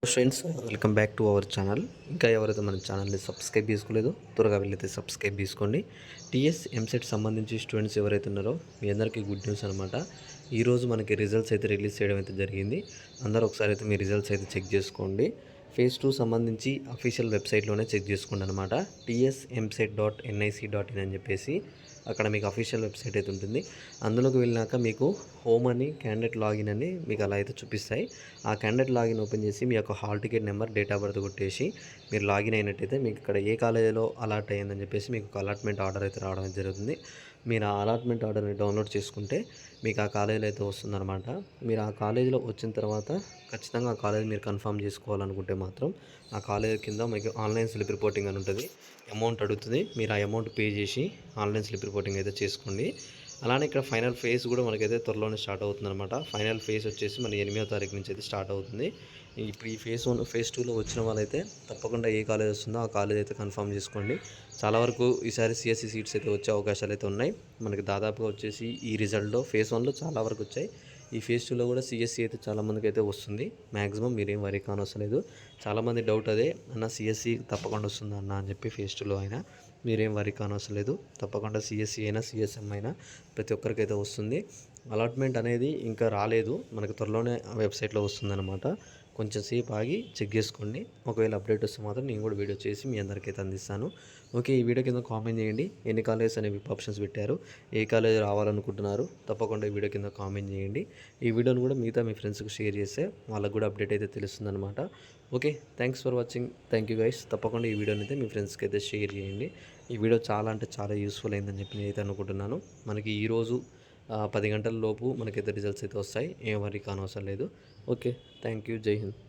Friends, welcome back to our channel. ఇంకా ఎవరైతే మన ఛానల్ని సబ్స్క్రైబ్ చేసుకోలేదో త్వరగా వెళ్ళైతే సబ్స్క్రైబ్ చేసుకోండి. టీఎస్ ఎంసెట్ సంబంధించి స్టూడెంట్స్ ఎవరైతే ఉన్నారో మీ అందరికీ గుడ్ న్యూస్ అనమాట. ఈరోజు మనకి రిజల్ట్స్ అయితే రిలీజ్ చేయడం అయితే జరిగింది. అందరూ ఒకసారి అయితే మీ రిజల్ట్స్ అయితే చెక్ చేసుకోండి. ఫేజ్ 2 సంబంధించి అఫీషియల్ వెబ్సైట్లోనే చెక్ చేసుకోండి అనమాట. tsemset.nic.in అని చెప్పేసి అక్కడ మీకు అఫీషియల్ వెబ్సైట్ అయితే ఉంటుంది. అందులోకి వెళ్ళినాక మీకు హోమ్ అని క్యాండిడేట్ లాగిన్ అని మీకు అలా అయితే చూపిస్తాయి. ఆ క్యాండిడేట్ లాగిన్ ఓపెన్ చేసి మీ యొక్క hall ticket number, date of birth కొట్టేసి మీరు లాగిన్ అయినట్టయితే మీకు ఇక్కడ ఏ కాలేజీలో అలాట్ అయ్యిందని చెప్పేసి మీకు ఒక అలాట్మెంట్ ఆర్డర్ అయితే రావడం జరుగుతుంది. మీరు ఆ అలాట్మెంట్ ఆర్డర్ని డౌన్లోడ్ చేసుకుంటే మీకు ఆ కాలేజీలో అయితే వస్తుందన్నమాట. మీరు ఆ కాలేజీలో వచ్చిన తర్వాత ఖచ్చితంగా ఆ కాలేజీ మీరు కన్ఫర్మ్ చేసుకోవాలనుకుంటే మాత్రం ఆ కాలేజీ కింద మీకు ఆన్లైన్ స్లిప్ రిపోర్టింగ్ అని ఉంటుంది. అమౌంట్ అడుగుతుంది. మీరు ఆ అమౌంట్ పే చేసి ఆన్లైన్ స్లిప్ రిపోర్టింగ్ అయితే చేసుకోండి. అలానే ఇక్కడ ఫైనల్ ఫేజ్ కూడా మనకైతే త్వరలోనే స్టార్ట్ అవుతుందన్నమాట. ఫైనల్ ఫేజ్ వచ్చేసి మన 8వ తారీఖు నుంచి అయితే స్టార్ట్ అవుతుంది. ఇప్పుడు ఈ ఫేజ్ 1 ఫేజ్ 2లో వచ్చిన వాళ్ళైతే తప్పకుండా ఏ కాలేజ్ వస్తుందో ఆ కాలేజ్ అయితే కన్ఫర్మ్ చేసుకోండి. చాలా వరకు ఈసారి సిఎస్సి సీట్స్ అయితే వచ్చే అవకాశాలు అయితే ఉన్నాయి. మనకి దాదాపుగా వచ్చేసి ఈ రిజల్ట్లో ఫేజ్ 1లో చాలా వరకు వచ్చాయి. ఈ ఫేజ్ 2లో కూడా సిఎస్సి అయితే చాలామందికి అయితే వస్తుంది. మ్యాక్సిమం మీరేం వరి కానవసరం లేదు. చాలామంది డౌట్ అదే, అన్న సిఎస్సి తప్పకుండా వస్తుంది అన్న అని చెప్పి ఫేజ్ 2లో అయినా మీరేం వరి కానవసరం లేదు. తప్పకుండా సిఎస్సి అయినా సిఎస్ఎం అయినా ప్రతి ఒక్కరికైతే వస్తుంది. అలాట్మెంట్ అనేది ఇంకా రాలేదు, మనకు త్వరలోనే వెబ్సైట్లో వస్తుందన్నమాట. కొంచెం సేపు ఆగి చెక్ చేసుకోండి. ఒకవేళ అప్డేట్ వస్తే మాత్రం నేను కూడా వీడియో చేసి మీ అందరికైతే అందిస్తాను. ఓకే, ఈ వీడియో కింద కామెంట్ చేయండి. ఎన్ని కాలేజెస్ అనేవి ఆప్షన్స్ పెట్టారు, ఏ కాలేజ్ రావాలనుకుంటున్నారు, తప్పకుండా ఈ వీడియో కింద కామెంట్ చేయండి. ఈ వీడియోని కూడా మిగతా మీ ఫ్రెండ్స్కి షేర్ చేస్తే వాళ్ళకు కూడా అప్డేట్ అయితే తెలుస్తుందన్నమాట. Okay, thanks for watching. Thank you guys. తప్పకుండా ఈ వీడియోని అయితే మీ ఫ్రెండ్స్కి అయితే షేర్ చేయండి. ఈ వీడియో చాలా అంటే చాలా యూస్ఫుల్ అయిందని చెప్పి నేనైతే అనుకుంటున్నాను. మనకి ఈరోజు 10 గంటల లోపు మనకైతే రిజల్ట్స్ అయితే వస్తాయి. ఏం వరీ కానవసరం లేదు. Okay, thank you. జై హింద్.